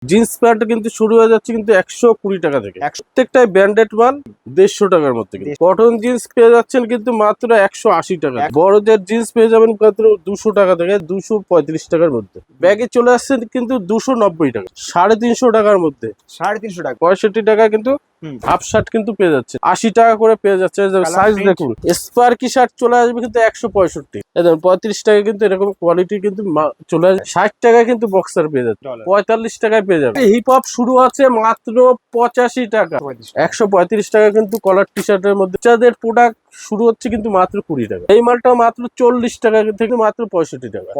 Jeans pant কিন্তু শুরু হয়ে যাচ্ছে কিন্তু 120 টাকা থেকে। প্রত্যেকটাই ব্র্যান্ডেড মাল 150 টাকার মধ্যে। কটন জিন্স পেয়ে যাচ্ছেন কিন্তু মাত্র 180 টাকা। বড়দের জিন্স পেয়ে যাবেন মাত্র 200 টাকা থেকে 235 টাকার মধ্যে। ব্যাগে চলে আসছে কিন্তু 290 টাকা, 350 টাকার মধ্যে। 350 টাকা, 65 টাকা কিন্তু হাফ শার্ট কিন্তু পেয়ে যাচ্ছে, 80 টাকা করে পেয়ে যাচ্ছে। সাইজ দেখুন, স্পার্কি শার্ট চলে আসবে কিন্তু 165। দেখুন 35 টাকা কিন্তু এরকম কোয়ালিটি কিন্তু চলে আসবে। 60 টাকায় কিন্তু বক্সার পেয়ে যাচ্ছে, 45 টাকায় পেয়ে যাবে। হিপ হপ শুরু আছে মাত্র 85 টাকা, 135 টাকা কিন্তু কলার টি শার্টের মধ্যে। বাচ্চাদের প্রোডাক্ট শুরু হচ্ছে কিন্তু মাত্র 20 টাকা। এই মালটা মাত্র 40 টাকা থেকে মাত্র 65 টাকা।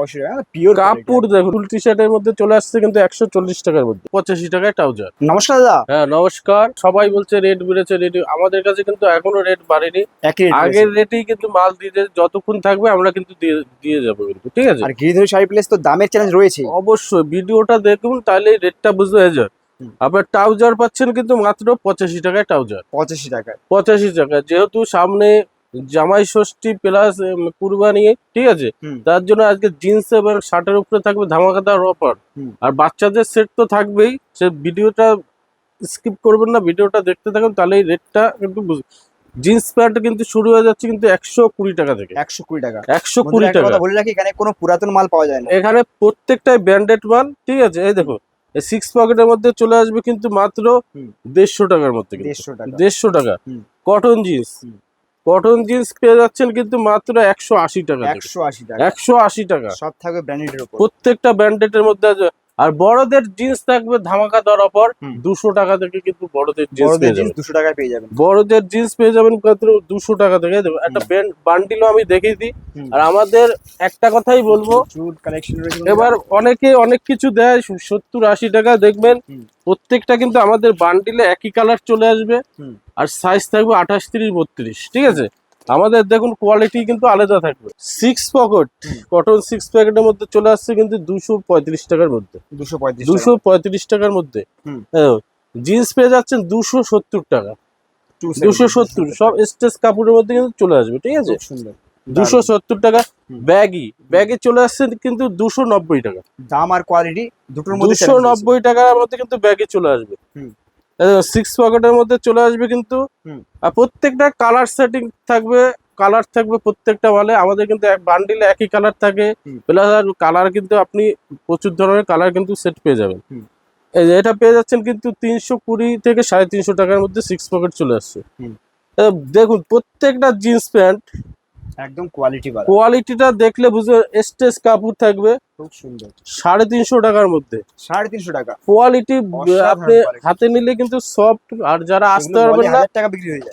কাপড় দেখুন, ফুল টি শার্টের মধ্যে চলে আসছে কিন্তু 140 টাকার মধ্যে, 85 টাকায় ট্রাউজার। নমস্কার দাদা। হ্যাঁ নমস্কার। সবাই বলছে রেট বেড়েছে, রেট আমাদের কাছে কিন্তু এখনো রেট বাড়েনি, আগের রেটেই কিন্তু মাল দিতে যতক্ষণ থাকবে আমরা কিন্তু দিয়ে যাবো কিন্তু, ঠিক আছে। আর গিরিধর শাড়ি প্লেস তো দামের চ্যালেঞ্জ রয়েছে, অবশ্যই ভিডিওটা দেখুন তাহলে রেটটা বুঝতে হয়ে যায়। আপনার ট্রাউজার পাচ্ছেন কিন্তু মাত্র 85 টাকায় ট্রাউজার, 85 টাকায়। 85 টাকা, যেহেতু সামনে জামাই ষষ্ঠী প্লাস কুরবানি, ঠিক আছে, তার জন্য আজকে জিন্স এবং শার্টের উপরে থাকবে ধামাকাদার অফার। আর বাচ্চাদের সেট তো থাকবেই, সে ভিডিওটা স্কিপ করবেন না, ভিডিওটা দেখতে থাকুন তাহলে এই রেটটা কিন্তু জিন্স প্যান্ট কিন্তু শুরু হয়ে যাচ্ছে কিন্তু 120 টাকা থেকে। 120 টাকা, 120 টাকা। বলে রাখি এখানে কোনো পুরাতন মাল পাওয়া যায় না, এখানে প্রত্যেকটাই ব্র্যান্ডেড মাল, ঠিক আছে। এই দেখো, এই 6 পকেটের মধ্যে চলে আসবে কিন্তু মাত্র 150 টাকার মধ্যে, 150 টাকা। কটন জিন্স, কটন জিন্স পেয়ে যাচ্ছেন কিন্তু মাত্র 180 টাকা, 180 টাকা, 180 টাকা। সব থাকবে ব্র্যান্ডেডের উপর, প্রত্যেকটা ব্র্যান্ডেডের মধ্যে আছে। আর বড়দের জিন্স থাকবে ধামাকাদার অফার, 200 টাকা থেকে কিন্তু বড়দের জিন্স পেয়ে যাবেন, 200 টাকায় পেয়ে যাবেন। বড়দের জিন্স পেয়ে যাবেন মাত্র 200 টাকা থেকে। একটা বান্ডিলও আমি দেখিয়ে দিই। আর আমাদের একটা কথাই বলবো, এবার অনেকে অনেক কিছু দেয় 70-80 টাকা, দেখবেন প্রত্যেকটা কিন্তু আমাদের বান্ডিলে একই কালার চলে আসবে। আর সাইজ থাকবে 28, 30, 32, ঠিক আছে। আমাদের দেখুন কোয়ালিটি কিন্তু আলাদা থাকবে। 6 পকেট কটন 6 প্যাকেটের মধ্যে চলে আসছে কিন্তু 235 টাকার মধ্যে, 235 টাকার মধ্যে। জিন্স পেয়ে যাচ্ছেন 270 টাকা, 270। সব স্টেজ কাপড়ের মধ্যে কিন্তু চলে আসবে, ঠিক আছে, 270 টাকা। ব্যাগে চলে আসছে কিন্তু 290 টাকা। দাম আর কোয়ালিটি দুটোর মধ্যে 290 টাকার মধ্যে কিন্তু ব্যাগে চলে আসবে। 6 পকেটের মধ্যে চলে আসবে কিন্তু। আর প্রত্যেকটা কালার সেটিং থাকবে, কালার থাকবে প্রত্যেকটা মালে। আমাদের কিন্তু এক বান্ডিলে একই কালার থাকে, প্লাস আর কালার কিন্তু আপনি প্রচুর ধরনের কালার কিন্তু সেট পেয়ে যাবেন। এই যে এটা পেয়ে যাচ্ছেন কিন্তু 320 থেকে 350 টাকার মধ্যে 6 পকেট চলে আসছে। দেখুন প্রত্যেকটা জিন্স প্যান্ট একদম কোয়ালিটিটা দেখলে বুঝবে, স্টেজ কাপড় থাকবে, খুব সুন্দর, 350 টাকার মধ্যে। 350 টাকা কোয়ালিটি আপনি হাতে নিলে কিন্তু সফট। আর যারা আসতে পারবেন না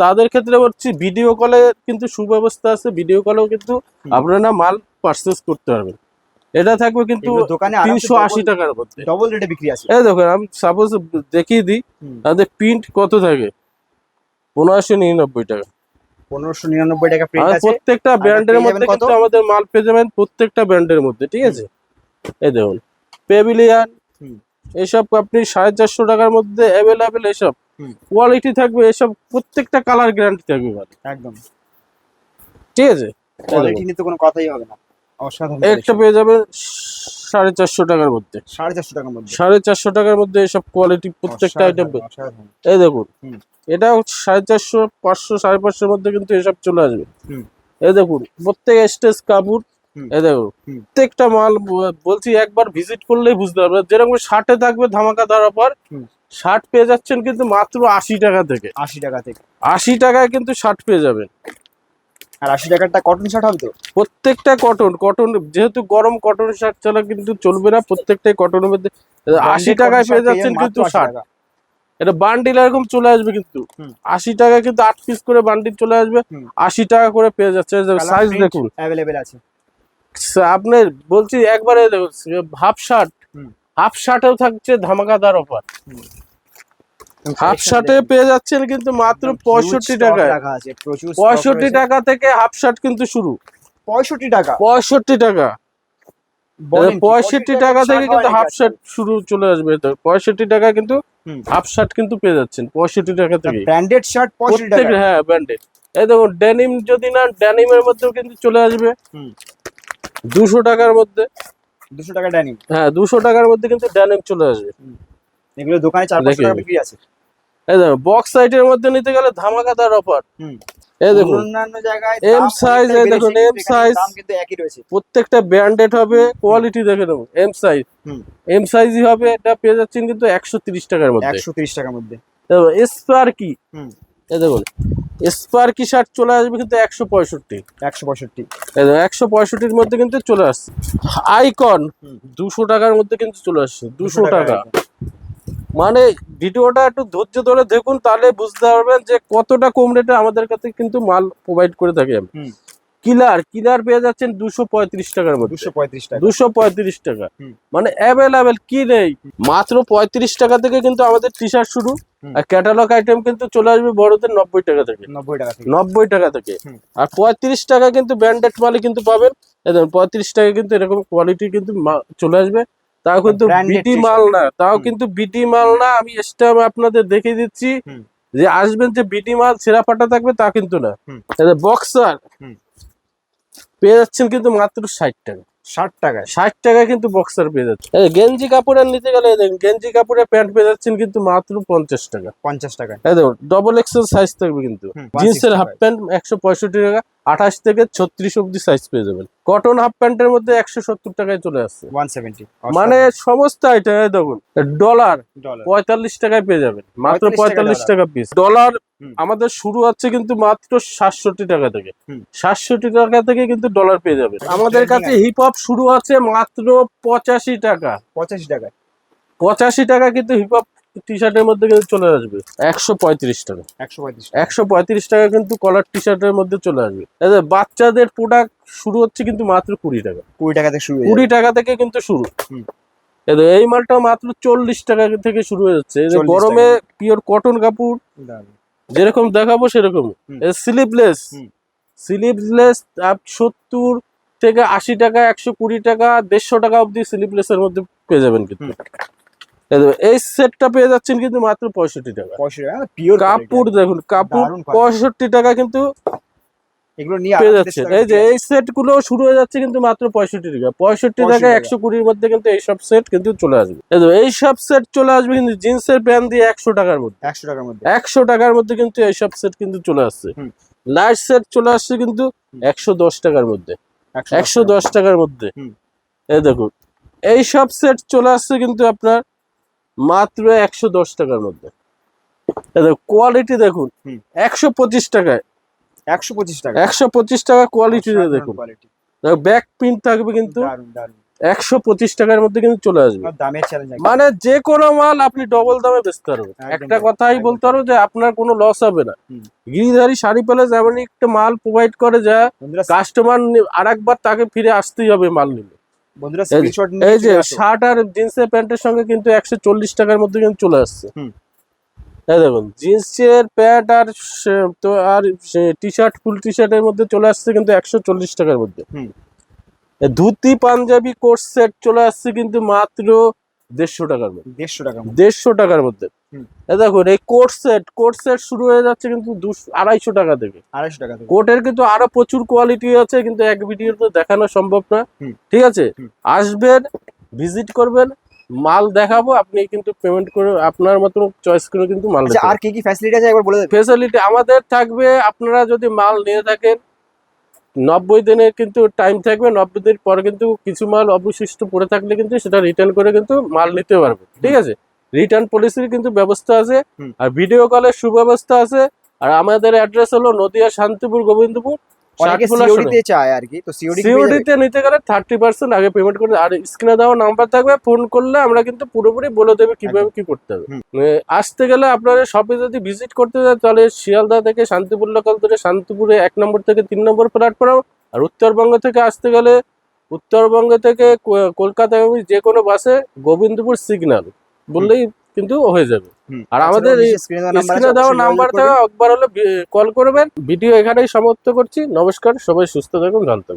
তাদের ক্ষেত্রে বলছি ভিডিও কলে কিন্তু সুব্যবস্থা আছে, ভিডিও কলেও কিন্তু আপনারা মাল পারচেজ করতে পারবেন। এটা থাকবে কিন্তু 380 টাকার মধ্যে, ডবল রেটে বিক্রি আছে। এই দেখুন আমি সাপোজ দেখিয়ে দিই, তাদের প্রিন্ট কত থাকে, 1599 টাকা, 1599 টাকা প্রিন্ট আছে। প্রত্যেকটা ব্র্যান্ডের মধ্যে কিন্তু আমাদের মাল পেয়ে যাবেন, প্রত্যেকটা ব্র্যান্ডের মধ্যে, ঠিক আছে। এই দেখুন পেভিলিয়ান, এসব আপনি 450 টাকার মধ্যে অ্যাভেলেবেল। এসব কোয়ালিটি থাকবে, এসব প্রত্যেকটা কালার গ্যারান্টি থাকবে একদম, ঠিক আছে। কোয়ালিটি নিয়ে তো কোনো কথাই হবে না, অসাধারণ। একটা পেয়ে যাবে 450 টাকার মধ্যে, 450 টাকার মধ্যে, 450 টাকার মধ্যে এসব কোয়ালিটি প্রত্যেকটা আইটেম। এই দেখুন এটা 450, 500, 550 মধ্যে কিন্তু এসব চলে আসবে। এই দেখুন প্রত্যেক স্টেজ কাপড়। এই দেখুন প্রত্যেকটা মাল বলছি একবার ভিজিট করলেই বুঝতে পারবে। যেরকম শার্টে থাকবে ধামাকাদার অফার, শার্ট পেয়ে যাচ্ছেন কিন্তু মাত্র 80 টাকা থেকে, 80 টাকা থেকে, 80 টাকায় কিন্তু শার্ট পেয়ে যাবেন। আর 80 টাকারটা কটন শার্ট হবে তো, প্রত্যেকটা কটন, যেহেতু গরম কটন শার্ট ছাড়া কিন্তু চলবে না, প্রত্যেকটাই কটনের মধ্যে 80 টাকায় পেয়ে যাচ্ছেন কিন্তু শার্ট। এটা বান্ডিল এরকম চলে আসবে কিন্তু 80 টাকায় কিন্তু 8 পিস করে বান্ডিল চলে আসবে, 80 টাকা করে পেয়ে যাচ্ছে। সাইজ দেখুন अवेलेबल আছে। আপনি বলছি একবারে হাফ শার্টেও থাকছে ধামাকাদার অফার। হাফ শার্টে পেয়ে যাচ্ছেন কিন্তু মাত্র 65 টাকায়, 65 টাকা থেকে হাফ শার্ট কিন্তু শুরু। 65 টাকা, 65 টাকা, 65 টাকা থেকে কিন্তু হাফ শার্ট শুরু চলে আসবে। 65 টাকা কিন্তু হাফ শার্ট কিন্তু পেয়ে যাচ্ছেন 65 টাকা থেকে। ব্র্যান্ডেড শার্ট 65 টাকা, হ্যাঁ ব্র্যান্ডেড। এই দেখুন ডেনিম, যদি না ডেনিমের মধ্যেও কিন্তু চলে আসবে 200 টাকার মধ্যে, 200 টাকা ডেনিম। হ্যাঁ 200 টাকার মধ্যে কিন্তু ডেনিম চলে আসবে। এগুলো দোকানে 4-5 দেখে টাকা নিন। বিক্রি আছে। এই দেখুন বক্স সাইটের মধ্যে নিতে গেলে ধামাকাদার অফার। হুম। এই দেখুন অন্যান্য জায়গায় এম দাম সাইজ, অনেকটাই এই বেড়েছে, দেখুন কিন্তু এম এখানে সাইজ, দাম কিন্তু একই রয়েছে। প্রত্যেকটা ব্র্যান্ডেড হবে, কোয়ালিটি দেখে নেবো। এম সাইজ, হুম। এম সাইজই হবে, এটা পেয়ে যাচ্ছেন কিন্তু 130 টাকার মধ্যে। 130 টাকার মধ্যে। স্পার্কি, হুম। এই দেখুন স্পার্কি শার্ট চলে আসবে কিন্তু 165। 165। এই দেখুন 165-র মধ্যে কিন্তু চলে আসছে। আইকন হুম। 200 টাকার মধ্যে কিন্তু চলে আসছে, 200 200 টাকা। একদম। মানে ভিডিওটা একটু ধৈর্য ধরে দেখুন, তাহলে বুঝতে পারবেন যে কতটা কম রেটে আমাদের কাছে কিন্তু মাল প্রোভাইড করে থাকি আমি। হুম। কিলার পেয়ে যাচ্ছেন 235 টাকার মধ্যে। 235 টাকা। 235 টাকা, হুম। মানে অ্যাভেলেবেল কি নেই। মাত্র 35 টাকা থেকে কিন্তু আমাদের টি শার্ট শুরু। হুম। আর ক্যাটালগ আইটেম কিন্তু চলে আসবে বড়দের 90 টাকা থেকে। 90 টাকা থেকে। 90 টাকা থেকে। হুম। আর 35 টাকা কিন্তু ব্র্যান্ডেড মালই কিন্তু পাবেন। এই দেখুন 35 টাকা কিন্তু এরকম কোয়ালিটি কিন্তু চলে আসবে। তাও কিন্তু branded বিটি t-shirt। মাল না, তাও হুম। কিন্তু বিটি মাল না। আমি স্টাম আপনাদের দেখিয়ে দিচ্ছি হুম। যে আসবেন যে বিটি মাল ছেঁড়া ফাটা থাকবে তা কিন্তু না। হুম। বক্সার হুম। পেয়ে যাচ্ছেন কিন্তু মাত্র 60 টাকা। 60 টাকায়। 60 টাকায় কিন্তু বক্সার পেয়ে যাচ্ছে। এই গেঞ্জি কাপড়ের নিতে গেলে এই দেখুন গেঞ্জি কাপড়ের প্যান্ট পেয়ে যাচ্ছেন কিন্তু মাত্র 50 টাকা। 50 টাকায়। এই দেখুন ডবল এক্সেল সাইজ থাকবে কিন্তু। হুম, জিন্সের 165 হাফ প্যান্ট 165 টাকা, 28 থেকে 36 অব্দি সাইজ পেয়ে যাবেন। কটন হাফ প্যান্টের মধ্যে 170 টাকায় চলে আসছে। 170। মানে সমস্ত আইটেম। এই দেখুন ডলার ডলার 45 টাকায় পেয়ে যাবেন, মাত্র 45 45 টাকা পিস। ডলার হুম। আমাদের শুরু হচ্ছে কিন্তু মাত্র 67 টাকা থেকে। হুম। 67 টাকা থেকে কিন্তু ডলার পেয়ে যাবেন। এখন আমাদের trending কাছে আছে। হিপ হপ শুরু আছে মাত্র 85 টাকা। 85 টাকায়। 85 টাকা কিন্তু হিপ হপ টি শার্টের মধ্যে কিন্তু চলে আসবে। 135 টাকা। 135 টাকা। 135 টাকা কিন্তু কলার টি শার্টের মধ্যে চলে আসবে। এই যে বাচ্চাদের প্রোডাক্ট শুরু হচ্ছে কিন্তু মাত্র 20 টাকা। 20 টাকা থেকে শুরু হয়ে 20 যাবে। টাকা থেকে কিন্তু শুরু। হুম। এই মালটা মাত্র 40 টাকা থেকে শুরু হয়ে যাচ্ছে। এই যে 40 গরমে পিওর কটন কাপড় দারুণ। যেরকম দেখাবো সেরকম। হুম। স্লিভলেস, হুম। স্লিভলেস 70 থেকে 80 টাকা, 120 টাকা, 150 টাকা অবধি স্লিভলেসের মধ্যে পেয়ে যাবেন কিন্তু। এই সেটটা পেয়ে যাচ্ছেন কিন্তু মাত্র 65 টাকা। 65 টাকা পিওর কাপড় দেখুন, কাপড় দারুণ quality। 65 টাকা কিন্তু এগুলো নিয়ে পেয়ে 150 যাচ্ছেন। টাকা এই যে বিক্রি এই সেট গুলো শুরু হয়ে যাচ্ছে কিন্তু মাত্র 65 টাকা। 65 টাকা টাকা। 120-র মধ্যে কিন্তু এইসব সেট কিন্তু চলে আসবে। এইসব সেট চলে আসবে কিন্তু জিন্সের প্যান্ট দিয়ে 100 টাকার মধ্যে। 100 টাকার মধ্যে। 100 টাকার মধ্যে কিন্তু এইসব সেট কিন্তু চলে আসছে। হুম। লাইট সেট চলে আসছে কিন্তু 110 টাকার মধ্যে। 110 টাকার মধ্যে। হুম। এই দেখুন এইসব সেট চলে আসছে কিন্তু আপনার মাত্র 110 টাকার মধ্যে। এই দেখুন কোয়ালিটি দেখুন। হুম। 125 টাকায়। 125 টাকা। 125 টাকা কোয়ালিটি দেখুন। কোয়ালিটি। ব্যাক প্রিন্ট থাকবে কিন্তু। দারুণ দারুণ। 125 টাকার মধ্যে কিন্তু চলে আসবে। আর দামের চ্যালেঞ্জ মানে যে কোনো মাল আপনি ডবল দামে বেচতে পারবেন। একদম একটা তাই, কথাই একদম বলতে তাই। পারবো যে আপনার কোনো লস হবে না। হুম। গিরিধারী শাড়ি প্যালেস এমন একটা মাল প্রোভাইড করে যা বন্ধুরা কাস্টমার আরেকবার তাকে ফিরে আসতেই হবে মাল নিলে। বন্ধুরা স্ক্রিনশট নিয়ে এই যে চলে আসো। শার্ট আর জিন্সের প্যান্টের সঙ্গে কিন্তু 140 টাকার মধ্যে কিন্তু চলে আসছে। হুম। এই দেখুন জিন্সের প্যান্ট আর তো আর টি শার্ট, ফুল টি শার্টের মধ্যে চলে আসছে কিন্তু 140 টাকার মধ্যে। হুম। ধুতি পাঞ্জাবি কোট সেট চলে আসছে কিন্তু মাত্র 150 টাকার মধ্যে। 150 টাকার মধ্যে। 150 টাকার মধ্যে। হুম। দেখুন এই কোট সেট শুরু হয়ে যাচ্ছে কিন্তু 250 টাকা থেকে। 250 টাকা থেকে। কোটের কিন্তু আরো প্রচুর কোয়ালিটি আছে, কিন্তু এক ভিডিওতে দেখানো সম্ভব না। হুম। ঠিক আছে, হুম। আসবেন, ভিজিট করবেন, মাল দেখাবো, আপনি কিন্তু পেমেন্ট করে আপনার মতো চয়েস করে কিন্তু মাল আচ্ছা আর কি কি ফ্যাসিলিটি আছে একবার বলে দেবেন? ফেসিলিটি আমাদের থাকবে। আপনারা যদি মাল নিয়ে থাকেন 90 দিনের কিন্তু টাইম থাকবে। 90 দিন পরে কিন্তু কিছু মাল অবশিষ্ট পড়ে থাকলে কিন্তু সেটা রিটার্ন করে কিন্তু মাল নিতে পারবে। ঠিক আছে, রিটার্ন পলিসির কিন্তু ব্যবস্থা আছে। হুম। আর ভিডিও কলের সুব্যবস্থা আছে। আর আমাদের অ্যাড্রেস হলো নদিয়া শান্তিপুর গোবিন্দপুর। অনেকে সিওডি তে চায় আর কি, তো সিওডি সিওডিতে নিতে গেলে 30% আগে পেমেন্ট করে, আর স্ক্রিনে দেওয়া নাম্বার থাকবে, ফোন করলে আমরা কিন্তু পুরোপুরি বলে দেবে কিভাবে কি করতে হবে। হুম। আসতে গেলে আপনারা শপে যদি ভিজিট করতে চান তাহলে শিয়ালদা থেকে শান্তিপুর লোকাল ধরে শান্তিপুরে 1 নম্বর থেকে 3 নম্বর প্ল্যাটফর্ম। আর উত্তরবঙ্গ থেকে আসতে গেলে উত্তরবঙ্গ থেকে কলকাতায় যে কোনো বাসে গোবিন্দপুর সিগন্যাল বললেই কিন্তু হয়ে যাবে। আর আমাদের স্ক্রিনে দেওয়া নাম্বার থেকে একবার হলে কল করবেন। ভিডিও এখানেই সমাপ্ত করছি। নমস্কার, সবাই সুস্থ থাকুন, ভালো থাকুন।